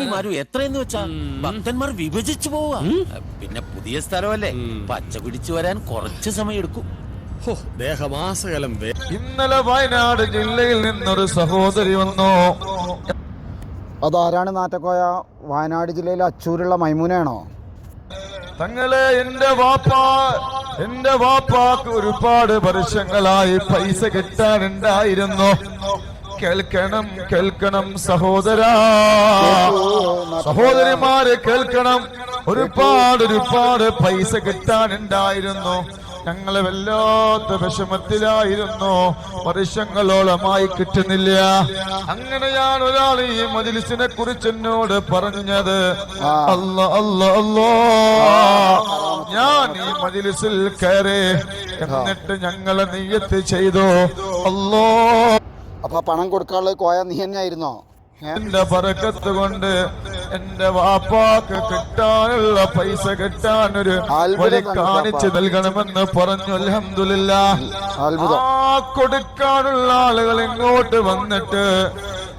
തമ്പിമാരും എത്രയെന്ന് വെച്ചാ ഭക്തന്മാർ വിഭജിച്ചു പോവാ. പിന്നെ പുതിയ സ്ഥലമല്ലേ, പച്ച പിടിച്ചു വരാൻ കുറച്ച് സമയം എടുക്കും. ദേഹമാസകലം. ഇന്നലെ വയനാട് ജില്ലയിൽ നിന്നൊരു സഹോദരി വന്നു. അതാരാണ് നാറ്റക്കോയ? വയനാട് ജില്ലയിലെ അച്ചൂരുള്ള മൈമൂനാണോ? തങ്ങളെ, എന്റെ വാപ്പാക്ക് ഒരുപാട് വർഷങ്ങളായി പൈസ കിട്ടാനുണ്ടായിരുന്നു. കേൾക്കണം സഹോദരിമാരെ കേൾക്കണം. ഒരുപാട് പൈസ കിട്ടാനുണ്ടായിരുന്നു. ഞങ്ങളെ വല്ലാത്ത വിഷമത്തിലായിരുന്നു. വർഷങ്ങളോളമായി കിട്ടുന്നില്ല. അങ്ങനെയാണ് ഒരാൾ ഈ മജ്‌ലിസിനെ കുറിച്ച് എന്നോട് പറഞ്ഞത്. അല്ലാ, ഞാൻ ഈ മജ്‌ലിസിൽ കയറി, എന്നിട്ട് ഞങ്ങളെ നിയ്യത്ത് ചെയ്തു. അല്ലാ, അപ്പൊ പണം കൊടുക്കാനുള്ള കോയ നീ തന്നെയായിരുന്നോ? എന്റെ ബറക്കത്ത് കൊണ്ട് എന്റെ വാപ്പാക്ക് കിട്ടാനുള്ള പൈസ കിട്ടാനൊരു വഴി കാണിച്ചു നൽകണമെന്ന് പറഞ്ഞു. അൽഹംദുലില്ലാഹ്. ആ കൊടുക്കാനുള്ള ആളുകൾ ഇങ്ങോട്ട് വന്നിട്ട്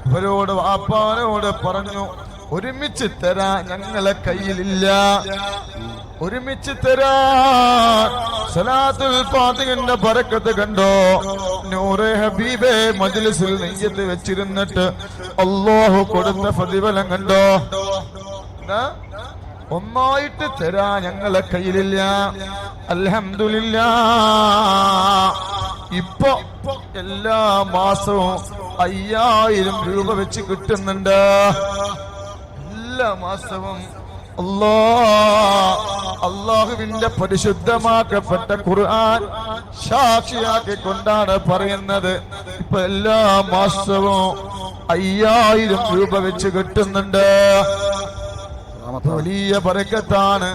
ഇവരോട് വാപ്പാനോട് പറഞ്ഞു, ഒരുമിച്ച് തരാ ഞങ്ങളെ കയ്യിലില്ല, ഒരുമിച്ച് തരാൻ. സലാത്തുൽ ഫാത്തിഹന്റെ ബറക്കത്ത് കണ്ടോ? നൂറെ ഹബീബേ മജ്‌ലിസിൽ നിയ്യത്ത് വെച്ചിരുന്നിട്ട് അല്ലാഹു കൊടുത്ത പ്രതിഫലം കണ്ടോ? ഒന്നായിട്ട് തരാ ഞങ്ങളെ കയ്യിലില്ല. അൽഹംദുലില്ലാഹ്. ഇപ്പൊ എല്ലാ മാസവും 5000 രൂപ വെച്ച് കിട്ടുന്നുണ്ട്. എല്ലാ മാസവും. അല്ലാഹുവിന്റെ പരിശുദ്ധമാക്കപ്പെട്ട ഖുർആൻ സാക്ഷിയാക്കിക്കൊണ്ടാണ് പറയുന്നത്. ഇപ്പൊ എല്ലാ മാസവും 5000 രൂപ വെച്ച് കിട്ടുന്നുണ്ട്. വലിയ ബറക്കത്താണ്.